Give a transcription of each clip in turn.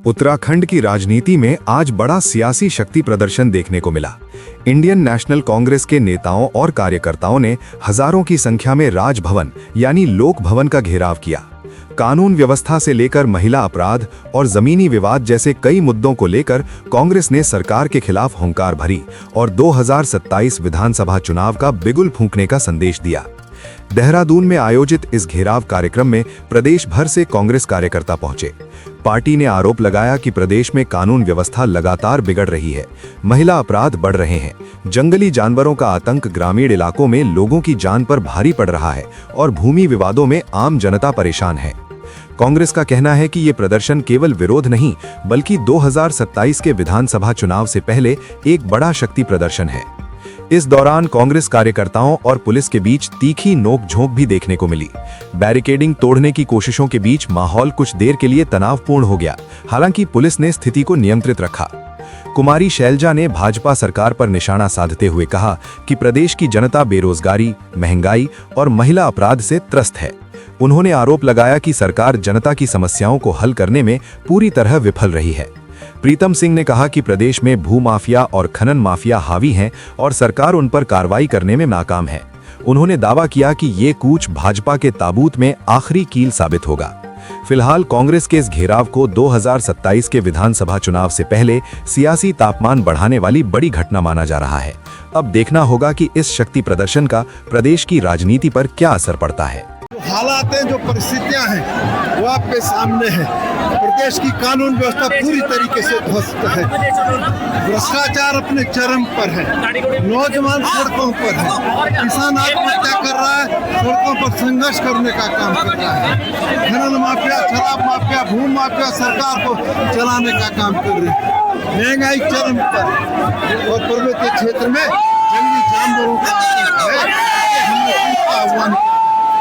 उत्तराखंड की राजनीति में आज बड़ा सियासी शक्ति प्रदर्शन देखने को मिला। इंडियन नेशनल कांग्रेस के नेताओं और कार्यकर्ताओं ने हजारों की संख्या में राजभवन यानी लोक भवन का घेराव किया। कानून व्यवस्था से लेकर महिला अपराध और जमीनी विवाद जैसे कई मुद्दों को लेकर कांग्रेस ने सरकार के खिलाफ हुंकार भरी और 2027 विधानसभा चुनाव का बिगुल फूंकने का संदेश दिया। देहरादून में आयोजित इस घेराव कार्यक्रम में प्रदेश भर से कांग्रेस कार्यकर्ता पहुंचे। पार्टी ने आरोप लगाया कि प्रदेश में कानून व्यवस्था लगातार बिगड़ रही है, महिला अपराध बढ़ रहे हैं, जंगली जानवरों का आतंक ग्रामीण इलाकों में लोगों की जान पर भारी पड़ रहा है और भूमि विवादों में आम जनता परेशान है। कांग्रेस का कहना है कि ये प्रदर्शन केवल विरोध नहीं बल्कि 2027 के विधानसभा चुनाव से पहले एक बड़ा शक्ति प्रदर्शन है। इस दौरान कांग्रेस कार्यकर्ताओं और पुलिस के बीच तीखी नोक-झोंक भी देखने को मिली। बैरिकेडिंग तोड़ने की कोशिशों के बीच माहौल कुछ देर के लिए तनावपूर्ण हो गया, हालांकि पुलिस ने स्थिति को नियंत्रित रखा। कुमारी शैलजा ने भाजपा सरकार पर निशाना साधते हुए कहा कि प्रदेश की जनता बेरोजगारी, महंगाई और महिला अपराध से त्रस्त है। उन्होंने आरोप लगाया कि सरकार जनता की समस्याओं को हल करने में पूरी तरह विफल रही है। प्रीतम सिंह ने कहा कि प्रदेश में भूमाफिया और खनन माफिया हावी हैं और सरकार उन पर कार्रवाई करने में नाकाम है। उन्होंने दावा किया कि ये कूच भाजपा के ताबूत में आखिरी कील साबित होगा। फिलहाल कांग्रेस के इस घेराव को 2027 के विधानसभा चुनाव से पहले सियासी तापमान बढ़ाने वाली बड़ी घटना माना जा रहा है। अब देखना होगा कि इस शक्ति प्रदर्शन का प्रदेश की राजनीति पर क्या असर पड़ता है। हालात हैं, जो परिस्थितियां हैं वो आपके सामने है। प्रदेश की कानून व्यवस्था पूरी तरीके से ध्वस्त है, भ्रष्टाचार अपने चरम पर है, नौजवान सड़कों पर है, किसान आत्महत्या कर रहा है, सड़कों पर संघर्ष करने का काम कर रहा है, खनन माफिया, शराब माफिया, भू माफिया सरकार को चलाने का काम कर रहे हैं, महंगाई चरम पर और पर्वतीय क्षेत्र में जंगली जानवरों का आह्वान।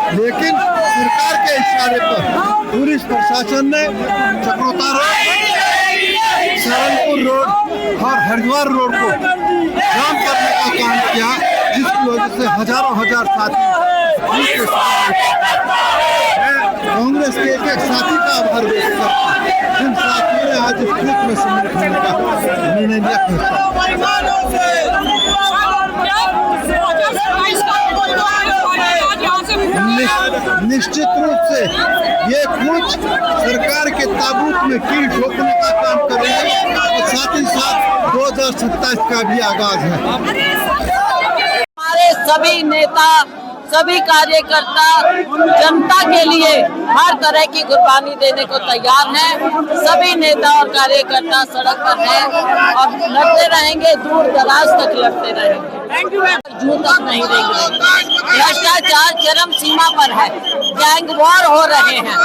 लेकिन सरकार के इशारे पर पुलिस प्रशासन ने चक्रोता रोड, सहारनपुर रोड और हरिद्वार रोड को जाम करने का काम किया, जिसकी वजह से हजार साथी कांग्रेस के एक साथी का आभार व्यक्त करता है, जिन साथियों ने आज इस ट्रिप में सम्मिलित होने का निर्णय लिया। निश्चित रूप से ये कुछ सरकार के ताबूत में कील ठोकने का काम कर रहे हैं और साथ ही साथ 2027 का भी आगाज है। हमारे सभी नेता, सभी कार्यकर्ता जनता के लिए हर तरह की कुर्बानी देने को तैयार हैं। सभी नेता और कार्यकर्ता सड़क पर हैं और लड़ते रहेंगे, दूर दराज तक लड़ते रहेंगे, जूं तक नहीं देंगे। भ्रष्टाचार चरम सीमा पर है, गैंग वॉर हो रहे हैं।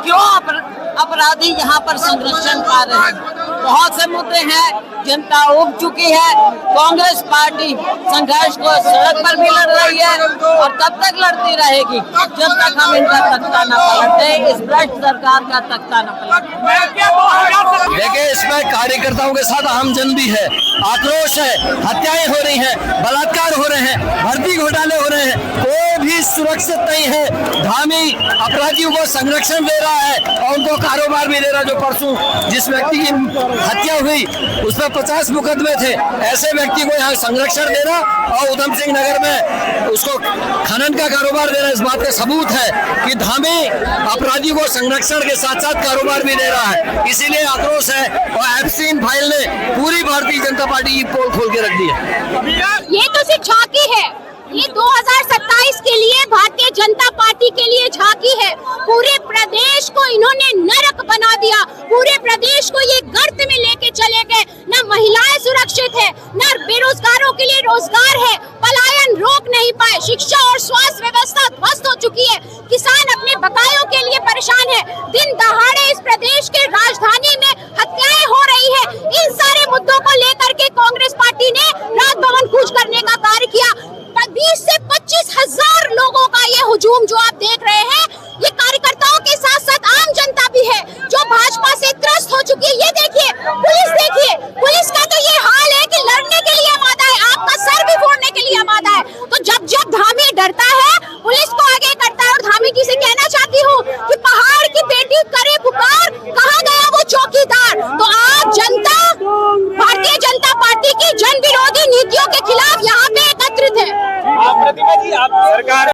क्यों अपराधी यहाँ पर संरक्षण पा रहे हैं? बहुत से मुद्दे हैं, जनता उब चुकी है। कांग्रेस पार्टी संघर्ष को सड़क पर भी लड़ रही है और तब तक लड़ती रहेगी जब तक हम इनका तख्ता न पलट दें, इस भ्रष्ट सरकार का तख्ता न पलट। देखिए, इसमें कार्यकर्ताओं के साथ आम जन भी है, आक्रोश है, हत्याएं हो रही हैं, बलात्कार हो रहे हैं, भर्ती घोटाले हो रहे हैं, कोई भी सुरक्षित नहीं है। धामी अपराधियों को संरक्षण दे रहा है और उनको कारोबार भी दे रहा है। जो परसों जिस व्यक्ति की हत्या हुई उसमें 50 मुकदमे थे, ऐसे व्यक्ति को यहाँ संरक्षण देना और उधम सिंह नगर में उसको खनन का कारोबार देना, इस बात का सबूत है कि धामी अपराधियों को संरक्षण के साथ साथ कारोबार भी दे रहा है। इसीलिए आक्रोश है और एप्सिन फाइल ने पूरी भारतीय जनता पार्टी की पोल खोल के रख दी है। ये तो सिर्फ झांकी है, ये 2027 के लिए भारतीय जनता पार्टी के लिए झांकी है। पूरे प्रदेश को इन्होंने नरक बना दिया, पूरे प्रदेश को ये गर्त में लेके चले गए। न महिलाएं सुरक्षित है, न बेरोजगारों के लिए रोजगार है, पलायन रोक नहीं पाए, शिक्षा और स्वास्थ्य व्यवस्था ध्वस्त हो चुकी है, किसान अपने बकायों के लिए परेशान है, दिन दहाड़े इस प्रदेश के राजधानी में हत्याएं हो रही है। इन सारे मुद्दों को लेकर के कांग्रेस पार्टी ने राजभवन कूच करने का कार्य किया। 20 से 25 हजार लोगों का ये हुजूम जो आप देख रहे हैं, ये कार्यकर्ताओं के साथ साथ आम जनता भी है जो भाजपा से त्रस्त हो चुकी है। जन विरोधी नीतियों के खिलाफ